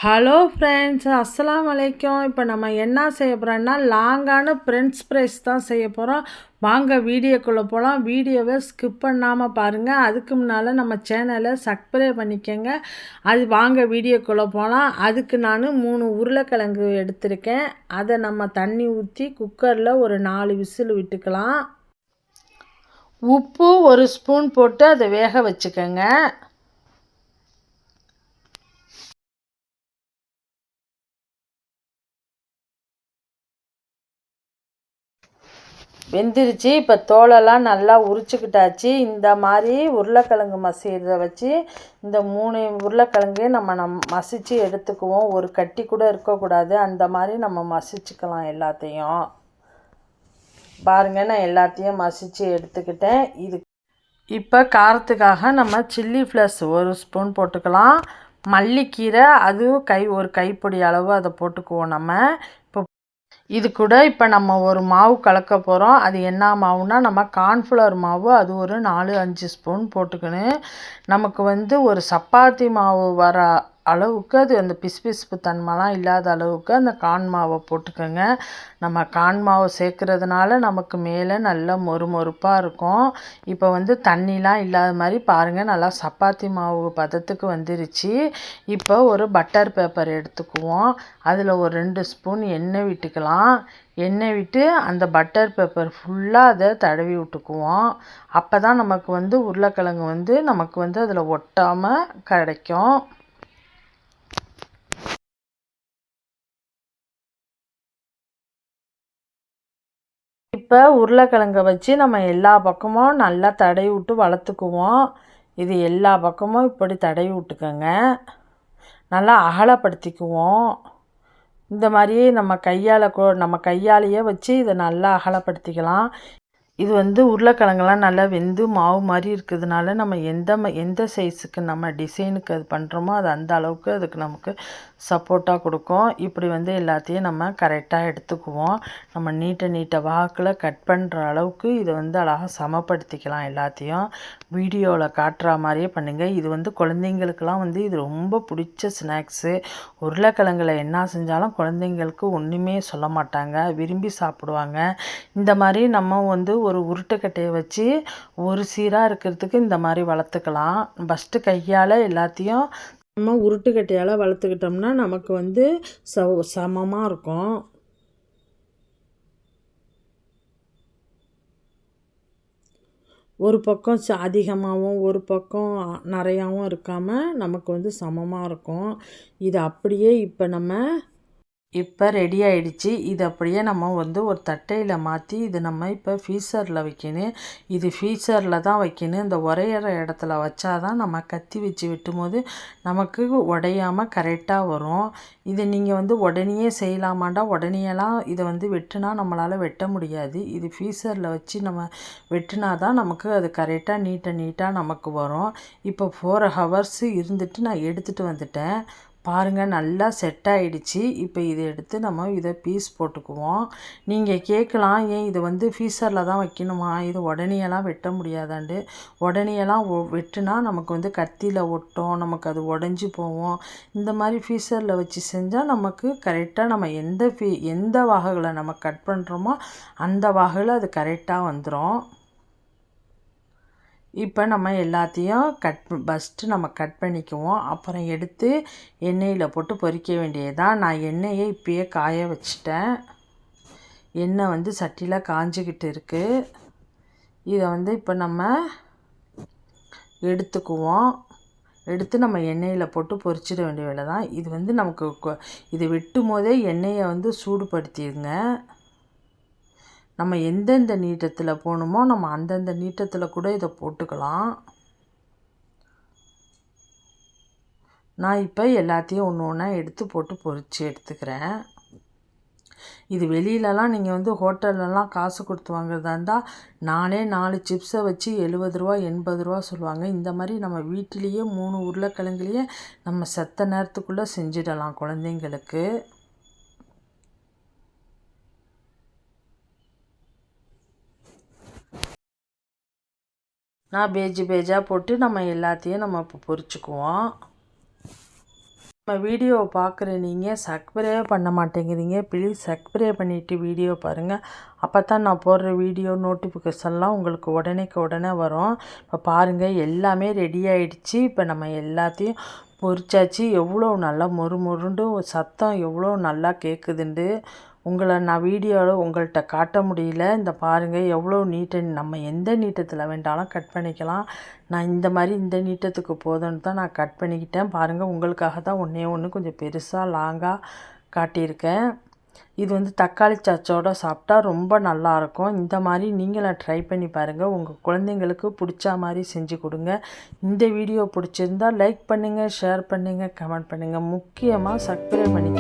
Hello friends, அஸ்ஸலாமு அலைக்கும். இப்போ நம்ம என்ன செய்ய போகிறோம்னா லாங்கான ஃப்ரெண்ட்ஸ் ஃப்ரைஸ் தான் செய்ய போகிறோம். வாங்க வீடியோக்குள்ளே போகலாம். வீடியோவை ஸ்கிப் பண்ணாமல் பாருங்கள். அதுக்கு முன்னால் நம்ம சேனலை சப்ஸ்கிரைப் பண்ணிக்கோங்க. அது வாங்க வீடியோக்குள்ளே போகலாம். அதுக்கு நான் 3 உருளைக்கிழங்கு எடுத்திருக்கேன். அதை நம்ம தண்ணி ஊற்றி குக்கரில் ஒரு 4 விசில் விட்டுக்கலாம். உப்பு 1 ஸ்பூன் போட்டு அதை வேக வச்சுக்கோங்க. வெந்துருச்சு. இப்போ தோலெல்லாம் நல்லா உரிச்சுக்கிட்டாச்சு. இந்த மாதிரி உருளைக்கிழங்கு மசிகிறத வச்சு இந்த 3 உருளைக்கிழங்கையும் நம்ம மசித்து எடுத்துக்குவோம். ஒரு கட்டி கூட இருக்கக்கூடாது. அந்த மாதிரி நம்ம மசிச்சுக்கலாம் எல்லாத்தையும். பாருங்கள், நான் எல்லாத்தையும் மசித்து எடுத்துக்கிட்டேன். இப்போ காரத்துக்காக நம்ம சில்லி ஃப்ளக்ஸ் 1 ஸ்பூன் போட்டுக்கலாம். மல்லிக்கீரை அதுவும் ஒரு கைப்பிடி அளவு அதை போட்டுக்குவோம் நம்ம. இப்போ இது கூட இப்போ நம்ம ஒரு மாவு கலக்க போகிறோம். அது என்ன மாவுனா நம்ம கார்ன்ஃப்ளவர் மாவு. அது ஒரு 4-5 ஸ்பூன் போட்டுக்கணும். நமக்கு ஒரு சப்பாத்தி மாவு வர அளவுக்கு அது அந்த பிசுபிசுப்பு தன்மைலாம் இல்லாத அளவுக்கு அந்த கார்ன் மாவை போட்டுக்கோங்க. நம்ம கார்ன் மாவு சேர்க்குறதுனால நமக்கு மேலே நல்லா மொறுமொறுப்பாக இருக்கும். இப்போ தண்ணிலாம் இல்லாத மாதிரி பாருங்கள், நல்லா சப்பாத்தி மாவு பதத்துக்கு வந்துருச்சு. இப்போ ஒரு பட்டர் பேப்பர் எடுத்துக்குவோம். அதில் ஒரு 2 ஸ்பூன் எண்ணெய் விட்டுக்கலாம். எண்ணெய் விட்டு அந்த பட்டர் பேப்பர் ஃபுல்லாக அதை தடவி விட்டுக்குவோம். அப்போ தான் நமக்கு உருளைக்கிழங்கு நமக்கு அதில் ஒட்டாமல் கிடைக்கும். இப்போ உருளைக்கிழங்கை வச்சு நம்ம எல்லா பக்கமும் நல்லா தடவி விட்டு வளர்த்துக்குவோம். இது எல்லா பக்கமும் இப்படி தடவி விட்டுக்கோங்க. நல்லா அகலப்படுத்திக்குவோம். இந்த மாதிரியே நம்ம கையாலேயே வச்சு இதை நல்லா அகலப்படுத்திக்கலாம். இது உருளைக்கிழங்கெல்லாம் நல்லா வெந்து மாவு மாதிரி இருக்கிறதுனால நம்ம எந்த சைஸுக்கு நம்ம டிசைனுக்கு அது பண்ணுறோமோ அது அந்த அளவுக்கு அதுக்கு நமக்கு சப்போர்ட்டாக கொடுக்கும். இப்படி எல்லாத்தையும் நம்ம கரெக்டாக எடுத்துக்குவோம். நம்ம நீட்ட வாக்கில் கட் பண்ணுற அளவுக்கு இதை அழகாக சமப்படுத்திக்கலாம். எல்லாத்தையும் வீடியோவில் காட்டுற மாதிரியே பண்ணுங்கள். இது குழந்தைங்களுக்கெல்லாம் இது ரொம்ப பிடிச்ச ஸ்நாக்ஸு. உருளைக்கிழங்குல என்ன செஞ்சாலும் குழந்தைங்களுக்கு ஒன்றுமே சொல்ல மாட்டாங்க, விரும்பி சாப்பிடுவாங்க. இந்த மாதிரி நம்ம ஒரு உருட்டுக்கட்டையை வச்சு ஒரு சீராக இருக்கிறதுக்கு இந்த மாதிரி வளர்த்துக்கலாம். ஃபஸ்ட்டு கையால் எல்லாத்தையும் நம்ம உருட்டுக்கட்டையால் வளர்த்துக்கிட்டோம்னா நமக்கு சமமாக இருக்கும். ஒரு பக்கம் அதிகமாகவும் ஒரு பக்கம் நிறையாவும் இருக்காமல் நமக்கு சமமாக இருக்கும். இது அப்படியே இப்போ ரெடி ஆகிடுச்சு. இது அப்படியே நம்ம ஒரு தட்டையில் மாற்றி இது நம்ம இப்போ ஃப்ரீசரில் வைக்கணும். இது ஃப்ரீசரில் தான் வைக்கணும். இந்த உரையிற இடத்துல வச்சா தான் நம்ம கத்தி வச்சு வெட்டும்போது நமக்கு உடையாமல் கரெக்டாக வரும். இது நீங்கள் உடனேயே செய்யலாமாண்டா, உடனேயெல்லாம் இதை வெட்டுனா நம்மளால் வெட்ட முடியாது. இது ஃப்ரீசரில் வச்சு நம்ம வெட்டினா தான் நமக்கு அது கரெக்டாக நீட்டாக நமக்கு வரும். இப்போ 4 ஹவர்ஸ் இருந்துட்டு நான் எடுத்துகிட்டு வந்துட்டேன். பாருங்கள், நல்லா செட் ஆகிடுச்சு. இப்போ இதை எடுத்து நம்ம இதை பீஸ் போட்டுக்குவோம். நீங்கள் கேட்கலாம், ஏன் இது ஃப்ரீசரில் தான் வைக்கணுமா, இது உடனேயெல்லாம் வெட்ட முடியாதாண்டு. உடனேயெல்லாம் வெட்டுனா நமக்கு கத்தியில் ஒட்டும், நமக்கு அது உடஞ்சி போகும். இந்த மாதிரி ஃப்ரீசரில் வச்சு செஞ்சால் நமக்கு கரெக்டாக நம்ம எந்த வகையில் நம்ம கட் பண்ணுறோமோ அந்த வகையில் அது கரெக்டாக வந்துடும். இப்போ நம்ம எல்லாத்தையும் ஃபஸ்ட்டு நம்ம கட் பண்ணிக்குவோம். அப்புறம் எடுத்து எண்ணெயில் போட்டு பொரிக்க வேண்டியதுதான். நான் எண்ணெயை இப்போயே காய வச்சிட்டேன். எண்ணெய் சட்டியில் காஞ்சிக்கிட்டு இருக்குது. இதை இப்போ நம்ம எடுத்துக்குவோம். எடுத்து நம்ம எண்ணெயில் போட்டு பொரிச்சிட வேண்டிய வேலை தான். இது நமக்கு இது வெட்டும் போதே எண்ணெயை சூடுபடுத்திடுங்க. நம்ம எந்தெந்த நீட்டத்தில் போகணுமோ நம்ம அந்தந்த நீட்டத்தில் கூட இதை போட்டுக்கலாம். நான் இப்போ எல்லாத்தையும் ஒன்று ஒன்றா எடுத்து போட்டு பொரித்து எடுத்துக்கிறேன். இது வெளியிலலாம் நீங்கள் ஹோட்டல்லலாம் காசு கொடுத்து வாங்குறதா இருந்தால் 4 சிப்ஸை வச்சு 70 ரூபா 80 ரூபா சொல்லுவாங்க. இந்த மாதிரி நம்ம வீட்டிலேயே 3 உருளைக்கிழங்குலேயே நம்ம செத்த நேரத்துக்குள்ளே செஞ்சிடலாம் குழந்தைங்களுக்கு. நான் பேஜாக போட்டு நம்ம எல்லாத்தையும் நம்ம இப்போ பொரிச்சுக்குவோம். நம்ம வீடியோவை பார்க்குற நீங்கள் சப்ஸ்கிரைப் பண்ண மாட்டேங்கிறீங்க. ப்ளீஸ் சப்ஸ்கிரைப் பண்ணிவிட்டு வீடியோ பாருங்கள். அப்போ தான் நான் போடுற வீடியோ நோட்டிஃபிகேஷன்லாம் உங்களுக்கு உடனே வரும். இப்போ பாருங்கள், எல்லாமே ரெடி ஆகிடுச்சு. இப்போ நம்ம எல்லாத்தையும் பொரிச்சாச்சு. எவ்வளோ நல்லா மொறுண்டு சத்தம் எவ்வளோ நல்லா கேட்குதுண்டு உங்களை நான் வீடியோவில் உங்கள்கிட்ட காட்ட முடியல. இந்த பாருங்கள் எவ்வளோ நம்ம எந்த நீட்டத்தில் வேண்டாலும் கட் பண்ணிக்கலாம். நான் இந்த நீட்டத்துக்கு போதும்னு தான் நான் கட் பண்ணிக்கிட்டேன். பாருங்கள், உங்களுக்காக தான் ஒன்று கொஞ்சம் பெருசாக லாங்காக காட்டியிருக்கேன். இது தக்காளி சாச்சோடு சாப்பிட்டா ரொம்ப நல்லாயிருக்கும். இந்த மாதிரி நீங்களும் ட்ரை பண்ணி பாருங்கள். உங்கள் குழந்தைங்களுக்கு பிடிச்ச மாதிரி செஞ்சு கொடுங்க. இந்த வீடியோ பிடிச்சிருந்தால் லைக் பண்ணுங்கள், ஷேர் பண்ணுங்கள், கமெண்ட் பண்ணுங்கள். முக்கியமாக சப்ஸ்கிரைப் பண்ணிக்க